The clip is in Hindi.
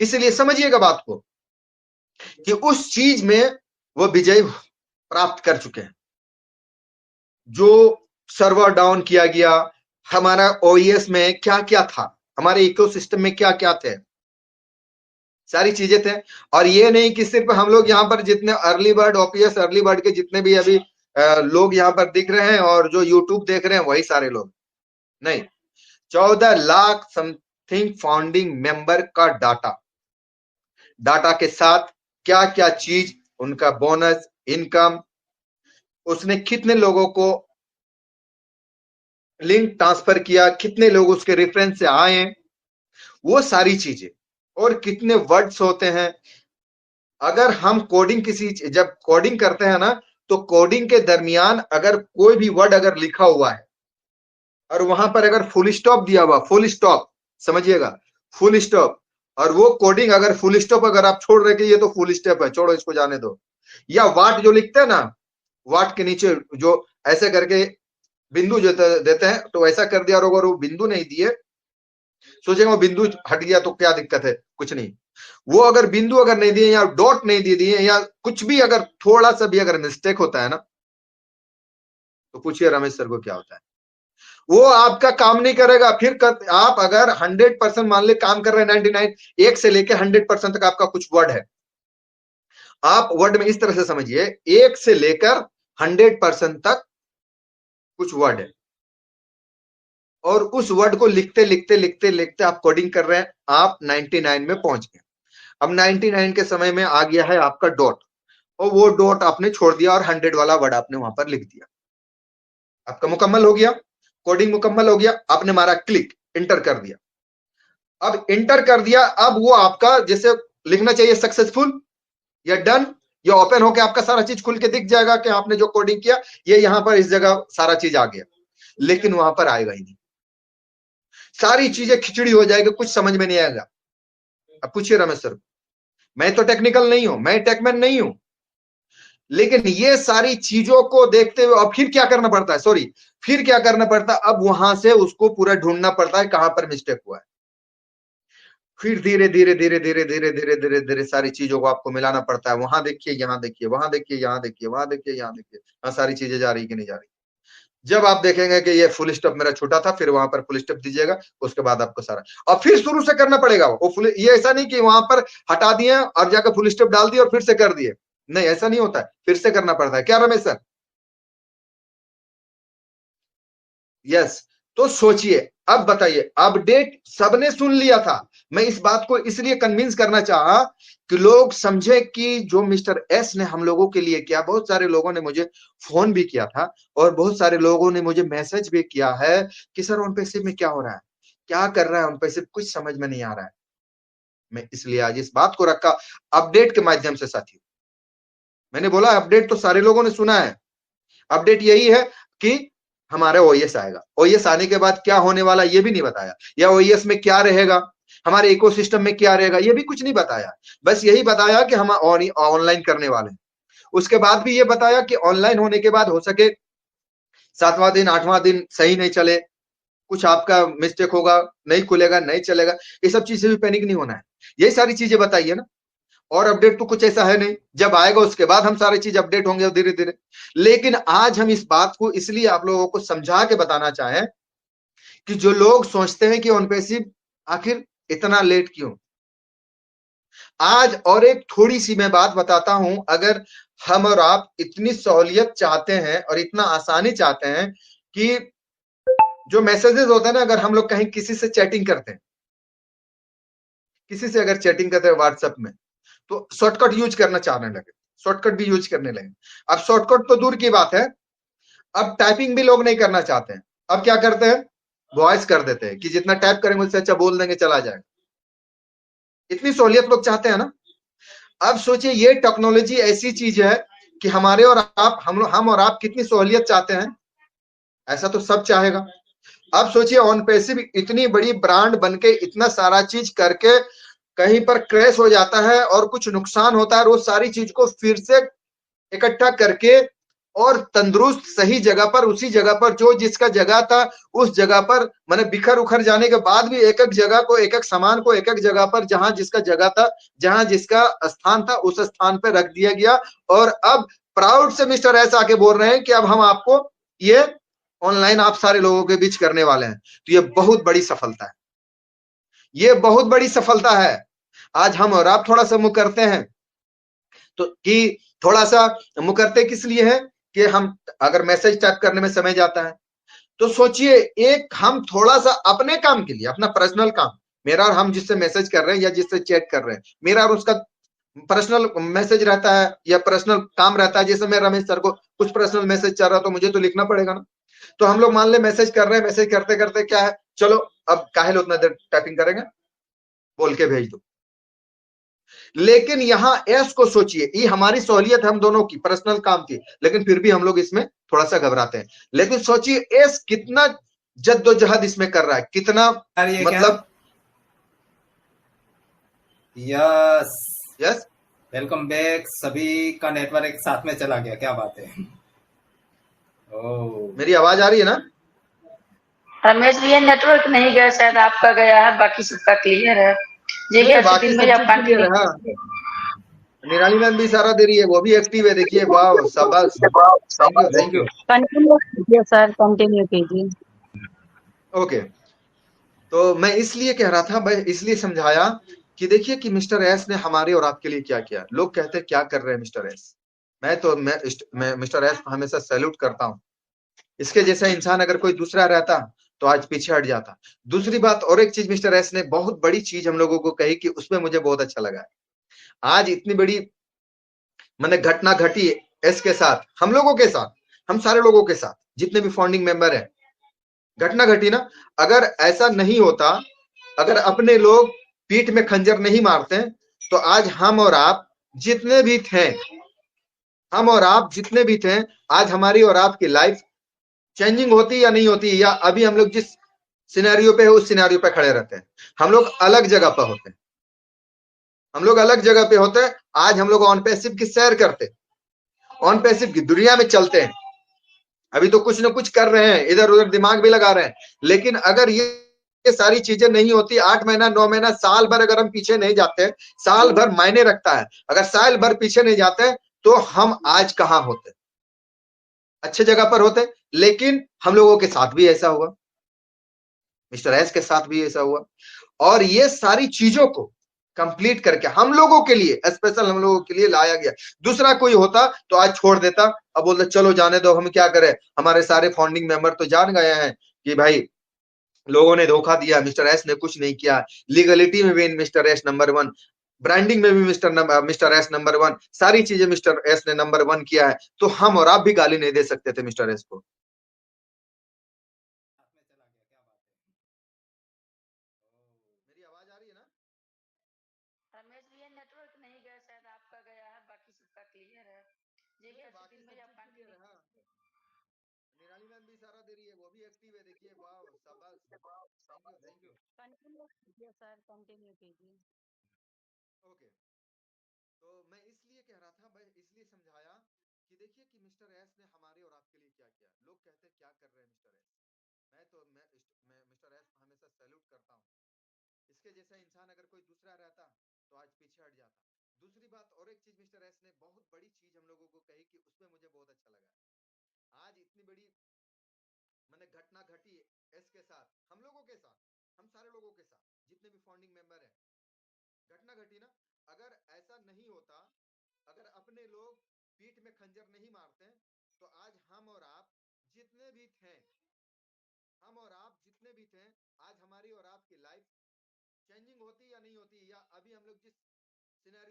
इसलिए समझिएगा बात को कि उस चीज में वो विजय प्राप्त कर चुके हैं। जो सर्वर डाउन किया गया, हमारा ओईएस में क्या क्या था, हमारे इकोसिस्टम में क्या क्या थे, सारी चीजें थे। और ये नहीं कि सिर्फ हम लोग यहाँ पर जितने early bird OPS early bird के जितने भी अभी लोग यहाँ पर दिख रहे हैं और जो यूट्यूब देख रहे हैं वही सारे लोग नहीं, 14 लाख समथिंग फाउंडिंग मेंबर का डाटा के साथ क्या क्या चीज, उनका बोनस, इनकम, उसने कितने लोगों को लिंक ट्रांसफर किया, कितने लोग उसके रेफरेंस से आए, वो सारी चीजें, और कितने वर्ड्स होते हैं। अगर हम कोडिंग जब कोडिंग करते हैं ना, तो कोडिंग के दरमियान अगर कोई भी वर्ड अगर लिखा हुआ है और वहां पर अगर फुल स्टॉप दिया हुआ, फुल स्टॉप समझिएगा, फुल स्टॉप, और वो कोडिंग अगर फुल स्टॉप अगर आप छोड़ रहे कि ये तो फुल स्टॉप है, छोड़ो इसको जाने दो, या वाट जो लिखते हैं ना, वाट के नीचे जो ऐसे करके बिंदु जो देते हैं, तो ऐसा कर दिया, और अगर वो बिंदु नहीं दिए, सोचेंगे वो बिंदु हट गया तो क्या दिक्कत है, कुछ नहीं। वो अगर बिंदु अगर नहीं दिए या डॉट नहीं दे दिए या कुछ भी अगर थोड़ा सा भी अगर मिस्टेक होता है ना, तो पूछिए रमेश सर को क्या होता है, वो आपका काम नहीं करेगा। फिर आप अगर 100% मान ले काम कर रहे हैं, 99 एक से लेके 100% तक आपका कुछ वर्ड है, आप वर्ड में इस तरह से समझिए, एक से लेकर 100% तक कुछ वर्ड है, और उस वर्ड को लिखते लिखते लिखते लिखते आप कोडिंग कर रहे हैं, आप 99 में पहुंच गए। अब 99 के समय में आ गया है आपका डॉट, और वो डॉट आपने छोड़ दिया और 100 वाला वर्ड आपने वहां पर लिख दिया, आपका मुकम्मल हो गया, कोडिंग मुकम्मल हो गया, आपने मारा क्लिक, इंटर कर दिया। अब इंटर कर दिया, अब वो आपका जैसे लिखना चाहिए सक्सेसफुल या डन, या ओपन होके आपका सारा चीज खुल के दिख जाएगा कि आपने जो कोडिंग किया ये यहां पर इस जगह सारा चीज आ गया, लेकिन वहां पर आएगा ही नहीं, सारी चीजें खिचड़ी हो जाएगी, कुछ समझ में नहीं आएगा। अब पूछिए रमेश सर, मैं तो टेक्निकल नहीं हूं, मैं टेकमैन नहीं हूं, लेकिन ये सारी चीजों को देखते हुए अब फिर क्या करना पड़ता है, सॉरी, फिर क्या करना पड़ता है, अब वहां से उसको पूरा ढूंढना पड़ता है कहां पर मिस्टेक हुआ है। फिर धीरे धीरे धीरे धीरे धीरे धीरे धीरे धीरे सारी चीजों को आपको मिलाना पड़ता है, वहां देखिए, यहाँ देखिए, वहां देखिए, यहाँ देखिए, वहां देखिए, यहाँ देखिए, हाँ सारी चीजें जा रही कि नहीं जा रही। जब आप देखेंगे कि ये फुल स्टॉप मेरा छूटा था, फिर वहां पर फुल स्टॉप दीजिएगा, उसके बाद आपको सारा, और फिर शुरू से करना पड़ेगा वो फुल, ये ऐसा नहीं कि वहां पर हटा दिए और जाकर फुल स्टॉप डाल दिए और फिर से कर दिए, नहीं ऐसा नहीं होता है, फिर से करना पड़ता है, क्या रमेश सर? यस। तो सोचिए, अब बताइए, अपडेट सबने सुन लिया था, मैं इस बात को इसलिए कन्विंस करना चाहा कि लोग समझे कि जो मिस्टर एस ने हम लोगों के लिए किया, बहुत सारे लोगों ने मुझे फोन भी किया था और बहुत सारे लोगों ने मुझे मैसेज भी किया है कि सर उन पैसे में क्या हो रहा है, क्या कर रहा है उन पैसे, कुछ समझ में नहीं आ रहा है। मैं इसलिए आज इस बात को रखा अपडेट के माध्यम से। साथियों, मैंने बोला अपडेट तो सारे लोगों ने सुना है, अपडेट यही है कि हमारा ओएस आएगा, ओएस आने के बाद क्या होने वाला ये भी नहीं बताया, या ओएस में क्या रहेगा, हमारे इकोसिस्टम में क्या रहेगा ये भी कुछ नहीं बताया, बस यही बताया कि हम ऑनलाइन करने वाले हैं। उसके बाद भी ये बताया कि ऑनलाइन होने के बाद हो सके 7वां दिन 8वां दिन सही नहीं चले, कुछ आपका मिस्टेक होगा, नहीं खुलेगा, नहीं चलेगा, ये सब चीजें भी पैनिक नहीं होना है, यही सारी चीजें बताइए ना। और अपडेट तो कुछ ऐसा है नहीं, जब आएगा उसके बाद हम सारी चीज अपडेट होंगे धीरे धीरे। लेकिन आज हम इस बात को इसलिए आप लोगों को समझा के बताना चाहें कि जो लोग सोचते हैं कि ओनपेसिव आखिर इतना लेट क्यों। आज और एक थोड़ी सी मैं बात बताता हूं, अगर हम और आप इतनी सहूलियत चाहते हैं और इतना आसानी चाहते हैं कि जो मैसेजेस होते हैं ना, अगर हम लोग कहीं किसी से चैटिंग करते हैं, किसी से अगर चैटिंग करते हैं व्हाट्सएप में, तो शॉर्टकट यूज करना चाहने लगे, शॉर्टकट भी यूज करने लगे। अब शॉर्टकट तो दूर की बात है, अब टाइपिंग भी लोग नहीं करना चाहते हैं, अब क्या करते हैं, वॉइस कर देते हैं कि जितना टाइप करेंगे उससे अच्छा बोल देंगे चला जाएगा, इतनी सहूलियत लोग चाहते हैं ना। अब सोचिए, ये टेक्नोलॉजी ऐसी चीज है कि हमारे और आप, हम और आप कितनी सहूलियत चाहते हैं, ऐसा तो सब चाहेगा। अब सोचिए, ऑन पैसिव इतनी बड़ी ब्रांड बनके इतना सारा चीज करके कहीं पर क्रैश हो जाता है और कुछ नुकसान होता है, और वो सारी चीज को फिर से इकट्ठा करके और तंदुरुस्त सही जगह पर, उसी जगह पर जो जिसका जगह था उस जगह पर, मैंने बिखर उखर जाने के बाद भी एक एक जगह को, एक एक सामान को एक एक जगह पर जहां जिसका जगह था, जहां जिसका स्थान था उस स्थान पर रख दिया गया। और अब प्राउड से मिस्टर एस आके बोल रहे हैं कि अब हम आपको ये ऑनलाइन आप सारे लोगों के बीच करने वाले हैं। तो ये बहुत बड़ी सफलता है, ये बहुत बड़ी सफलता है। आज हम और आप थोड़ा सा मुंह करते हैं तो कि थोड़ा सा मुंह करते किस लिए है कि हम अगर मैसेज टाइप करने में समय जाता है तो सोचिए, एक हम थोड़ा सा अपने काम के लिए, अपना पर्सनल काम, मेरा और हम जिससे मैसेज कर रहे हैं या जिससे चैट कर रहे हैं, मेरा और उसका पर्सनल मैसेज रहता है या पर्सनल काम रहता है। जैसे मैं रमेश सर को कुछ पर्सनल मैसेज चल रहा तो मुझे तो लिखना पड़ेगा ना। तो हम लोग मान ले मैसेज कर रहे हैं, मैसेज करते करते क्या है, चलो अब काहे उतना देर टाइपिंग करेंगे, बोल के भेज दो। लेकिन यहाँ एस को सोचिए, ये हमारी सहूलियत है हम दोनों की, पर्सनल काम की, लेकिन फिर भी हम लोग इसमें थोड़ा सा घबराते हैं। लेकिन सोचिए एस कितना जद्दोजहद इसमें कर रहा है, कितना ये मतलब। Yes yes, welcome back. सभी का नेटवर्क एक साथ में चला गया, क्या बात है। ओ मेरी आवाज आ रही है ना? रमेश भैया नेटवर्क नहीं गया, शायद आपका गया है, बाकी सबका क्लियर है। जी नहीं, क्या बाकी दिन सब भैया चीज क्लियर है। कंटिन्यू हाँ, निराली मैम भी इशारा दे रही है, वो भी एक्टिव है, देखिए, वाह शाबाश, thank you thank you. Continue कीजिए सर, कंटिन्यू कीजिए। ओके, तो मैं इसलिए कह रहा था, मैं इसलिए समझाया कि देखिए कि मिस्टर एस ने हमारे और आपके लिए क्या किया। लोग कहते हैं क्या कर रहे हैं मिस्टर एस, मैं मिस्टर एस को हमेशा सैल्यूट करता हूँ। इसके जैसा इंसान अगर कोई दूसरा रहता तो आज पीछे हट जाता। दूसरी बात, और एक चीज मिस्टर एस ने बहुत बड़ी चीज हम लोगों को कही कि उसमें मुझे बहुत अच्छा लगा। आज इतनी बड़ी मैंने घटना घटी एस के साथ, हम लोगों के साथ, हम सारे लोगों के साथ, जितने भी फाउंडिंग मेंबर हैं, घटना घटी ना। अगर ऐसा नहीं होता, अगर अपने लोग पीठ में खंजर नहीं मारते, तो आज हम और आप जितने भी थे, हम और आप जितने भी थे, आज हमारी और आपकी लाइफ चेंजिंग होती या नहीं होती, या अभी हम लोग जिस सिनेरियो पे है उस सिनेरियो पे खड़े रहते हैं। हम लोग अलग जगह पर होते हैं, हम लोग अलग जगह पे होते हैं। आज हम लोग ऑन पैसिव की सैर करते, ऑन पैसिव की दुनिया में चलते हैं। अभी तो कुछ ना कुछ कर रहे हैं, इधर उधर दिमाग भी लगा रहे हैं। लेकिन अगर ये सारी चीजें नहीं होती, 8 महीना 9 महीना साल भर अगर हम पीछे नहीं जाते, साल भर मायने रखता है, अगर साल भर पीछे नहीं जाते तो हम आज कहां होते, अच्छे जगह पर होते। लेकिन हम लोगों के साथ भी ऐसा हुआ, मिस्टर एस के साथ भी ऐसा हुआ। और ये सारी चीजों को कंप्लीट करके हम लोगों के लिए, स्पेशल हम लोगों के लिए लाया गया। दूसरा कोई होता तो आज छोड़ देता, अब बोलते चलो जाने दो, हम क्या करें, हमारे सारे फाउंडिंग मेंबर तो जान गए हैं कि भाई लोगों ने धोखा दिया, मिस्टर एस ने कुछ नहीं किया। लीगलिटी में भी मिस्टर एस नंबर 1, ब्रांडिंग में भी मिस्टर एस नंबर 1, सारी चीजें मिस्टर एस ने नंबर 1 किया है। तो हम और आप भी गाली नहीं दे सकते थे मिस्टर एस को। मेरी आवाज आ रही है ना? रमेश भैया नेटवर्क नहीं गया, शायद आपका गया है, बाकी सबका क्लियर है। जी क्या बाकी दिन सब भैया चीज क्लियर है। हाँ, निराली मैम भी इशारा दे रही है, वो भी एक्टिव है, देखिए, वाह शाबाश, thank you thank you. Continue कीजिए सर, कंटिन्यू कीजिए। ओके, तो मैं इसलिए कह रहा था, मैं इसलिए समझाया कि देखिए कि मिस्टर एस ने हमारे और आपके लिए क्या किया। लोग कहते हैं क्या कर रहे हैं मिस्टर एस, मैं मिस्टर एस को हमेशा सैल्यूट करता हूँ। इसके जैसा इंसान अगर कोई दूसरा रहता तो आज पीछे हट जाता। दूसरी बात, और एक चीज मिस्टर एस ने बहुत बड़ी चीज हम लोगों को कही कि उसमें मुझे बहुत अच्छा लगा। आज इतनी बड़ी मैंने घटना घटी एस के साथ, हम लोगों के साथ, हम सारे लोगों के साथ, जितने भी फाउंडिंग मेंबर हैं, घटना घटी ना। अगर ऐसा नहीं होता, अगर अपने लोग पीठ में खंजर नहीं मारते, तो आज हम और आप जितने भी थे, हम और आप जितने भी थे, आज हमारी और आपकी लाइफ चेंजिंग होती या नहीं होती, या अभी हम लोग जिस सिनेरियो